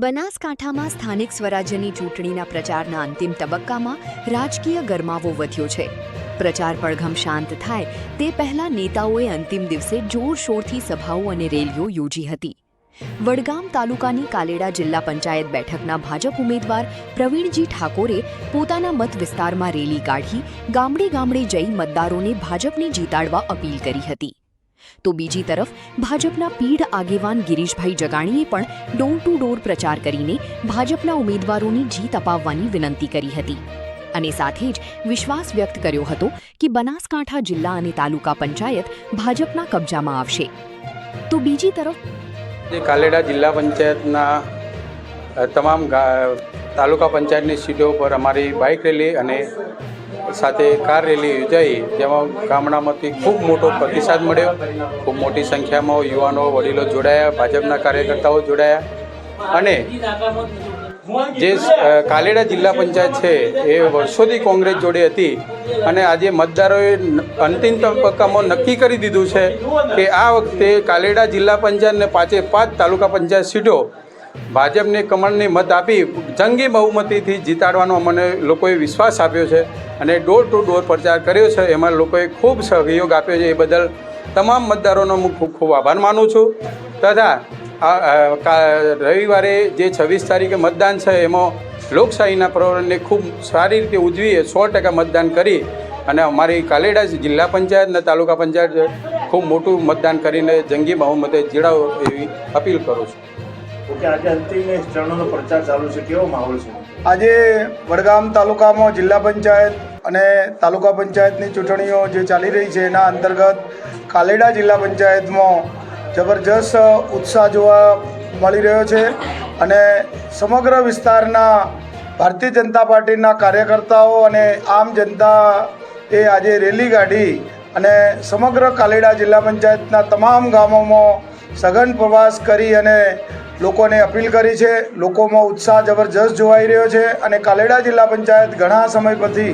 બનાસકાંઠામાં સ્થાનિક સ્વરાજ્યની ચૂંટણીના પ્રચારના અંતિમ તબક્કામાં રાજકીય ગરમાવો વધ્યો છે। પ્રચાર પડઘમ શાંત થાય તે પહેલા નેતાઓએ અંતિમ દિવસે જોરશોરથી સભાઓ અને રેલીઓ યોજી હતી। વડગામ તાલુકાની કાલેડા જિલ્લા પંચાયત બેઠકના ભાજપ ઉમેદવાર પ્રવીણજી ઠાકોરે પોતાના મત વિસ્તારમાં રેલી કાઢી ગામડે ગામડે જઈ મતદારોને ભાજપને જીતાડવા અપીલ કરી હતી। તો બીજી તરફ ભાજપના પીઢ આગેવાન ગિરીશભાઈ જગાણીએ પણ ડોર ટુ ડોર પ્રચાર કરીને ભાજપના ઉમેદવારોની જીત અપાવવાની વિનંતી કરી હતી અને સાથે જ વિશ્વાસ વ્યક્ત કર્યો હતો કે બનાસકાંઠા જિલ્લા અને તાલુકા પંચાયત ભાજપના કબજામાં આવશે। તો બીજી તરફ કાલેડા જિલ્લા પંચાયતના તમામ તાલુકા પંચાયતની સીટો પર અમારી બાઇક રેલી અને સાથે કાર રેલી યોજાઈ, જેમાં ગામડામાંથી ખૂબ મોટો પ્રતિસાદ મળ્યો। ખૂબ મોટી સંખ્યામાં યુવાનો વડીલો જોડાયા, ભાજપના કાર્યકર્તાઓ જોડાયા અને જે કાલેડા જિલ્લા પંચાયત છે એ વર્ષોથી કોંગ્રેસ જોડે હતી અને આજે મતદારોએ અંતિમ તબક્કામાં નક્કી કરી દીધું છે કે આ વખતે કાલેડા જિલ્લા પંચાયતને 5 તાલુકા પંચાયત સીટો ભાજપને કમળની મત આપી જંગી બહુમતીથી જીતાડવાનો અમને લોકોએ વિશ્વાસ આપ્યો છે અને ડોર ટુ ડોર પ્રચાર કર્યો છે। એમાં લોકોએ ખૂબ સહયોગ આપ્યો છે, એ બદલ તમામ મતદારોનો હું ખૂબ ખૂબ આભાર માનું છું। તથા રવિવારે જે 26 તારીખે મતદાન છે એમાં લોકશાહીના પ્રવૃત્તિને ખૂબ સારી રીતે ઉજવી 100% મતદાન કરી અને અમારી કાલેડા જિલ્લા પંચાયત અને તાલુકા પંચાયત ખૂબ મોટું મતદાન કરીને જંગી બહુમતે જીતાડો એવી અપીલ કરું છું। ઓકે, આજે અંતિમ ચરણોનો પ્રચાર ચાલુ છે, કેવો માહોલ છે? આજે વડગામ તાલુકામાં જિલ્લા પંચાયત અને તાલુકા પંચાયતની ચૂંટણીઓ જે ચાલી રહી છે એના અંતર્ગત કાલેડા જિલ્લા પંચાયતમાં જબરજસ્ત ઉત્સાહ જોવા મળી રહ્યો છે અને સમગ્ર વિસ્તારના ભારતીય જનતા પાર્ટીના કાર્યકર્તાઓ અને આમ જનતાએ આજે રેલી કાઢી અને સમગ્ર કાલેડા જિલ્લા પંચાયતના તમામ ગામોમાં સઘન પ્રવાસ કરી અને લોકોને અપીલ કરી છે। લોકોમાં ઉત્સાહ જબરજસ્ત જોવાઈ રહ્યો છે અને કાલેડા જિલ્લા પંચાયત ઘણા સમય પછી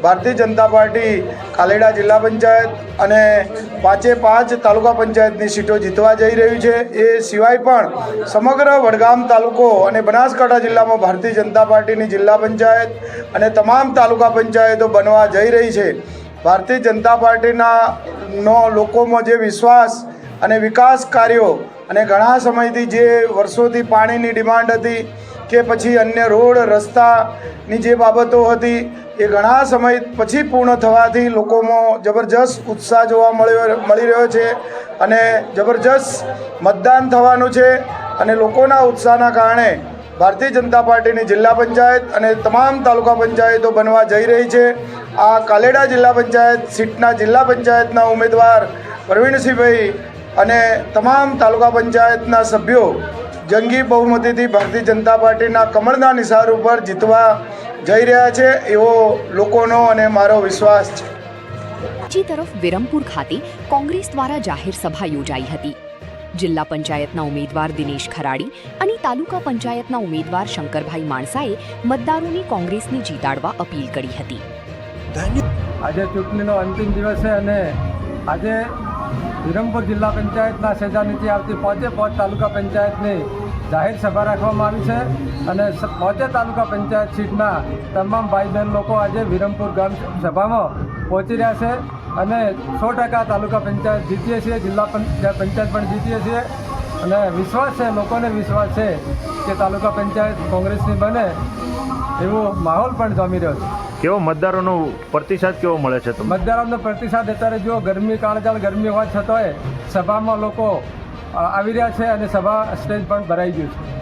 ભારતીય જનતા પાર્ટી કાલેડા જિલ્લા પંચાયત અને 5 તાલુકા પંચાયતની સીટો જીતવા જઈ રહ્યું છે। એ સિવાય પણ સમગ્ર વડગામ તાલુકો અને બનાસકાંઠા જિલ્લામાં ભારતીય જનતા પાર્ટીની જિલ્લા પંચાયત અને તમામ તાલુકા પંચાયતો બનવા જઈ રહી છે। ભારતીય જનતા પાર્ટીનો લોકોમાં જે વિશ્વાસ અને વિકાસ કાર્યો અને ઘણા સમયથી જે વર્ષોથી પાણીની ડિમાન્ડ હતી કે પછી અન્ય રોડ રસ્તાની જે બાબતો હતી એ ઘણા સમય પછી પૂર્ણ થવાથી લોકોમાં જબરજસ્ત ઉત્સાહ જોવા મળી રહ્યો છે અને જબરજસ્ત મતદાન થવાનું છે અને લોકોના ઉત્સાહના કારણે ભારતીય જનતા પાર્ટીની જિલ્લા પંચાયત અને તમામ તાલુકા પંચાયતો બનવા જઈ રહી છે। આ કાલેડા જિલ્લા પંચાયત સીટના જિલ્લા પંચાયતના ઉમેદવાર પ્રવીણસિંહભાઈ અને તમામ તાલુકા પંચાયતના સભ્યો જંગી બહુમતીથી ભારતીય જનતા પાર્ટીના કમળના નિશાન ઉપર જીતવા જઈ રહ્યા છે એવો લોકોનો અને મારો વિશ્વાસ છે। બીજી તરફ વિરમપુર ખાતે કોંગ્રેસ દ્વારા જાહેર સભા યોજાઈ હતી। જિલ્લા પંચાયતના ઉમેદવાર દિનેશ ખરાડી અને તાલુકા પંચાયતના ઉમેદવાર શંકરભાઈ માણસાએ મતદારોની કોંગ્રેસને જીતાડવા અપીલ કરી હતી। આજે ચૂંટણીનો અંતિમ દિવસ છે અને આજે વિરમપુર જિલ્લા પંચાયતના સેજા નીચે આવતી 5 તાલુકા પંચાયતની જાહેર સભા રાખવામાં આવી છે અને 5 તાલુકા પંચાયત સીટના તમામ ભાઈ બહેન લોકો આજે વિરમપુર ગામ સભામાં પહોંચી રહ્યા છે અને 100% તાલુકા પંચાયત જીતીએ છીએ, જિલ્લા પંચાયત પણ જીતીએ છીએ અને વિશ્વાસ છે, લોકોને વિશ્વાસ છે કે તાલુકા પંચાયત કોંગ્રેસની બને એવો માહોલ પણ જામી રહ્યો છે। કેવો મતદારોનો પ્રતિસાદ કેવો મળે છે? મતદારોનો પ્રતિસાદ અત્યારે જો ગરમી કાળજાળ ગરમી હોવા છતાંય સભામાં લોકો આવી રહ્યા છે અને સભા સ્ટેજ પણ ભરાઈ ગયું છે।